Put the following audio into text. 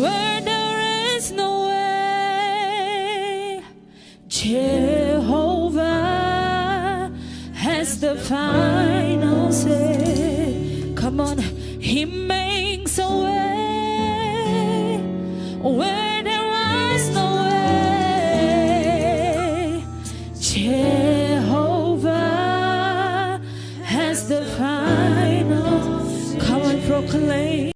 where there is no way. Jehovah has the final say. Come on, He makes a way where there was no way. Jehovah has the final. Come on, proclaim.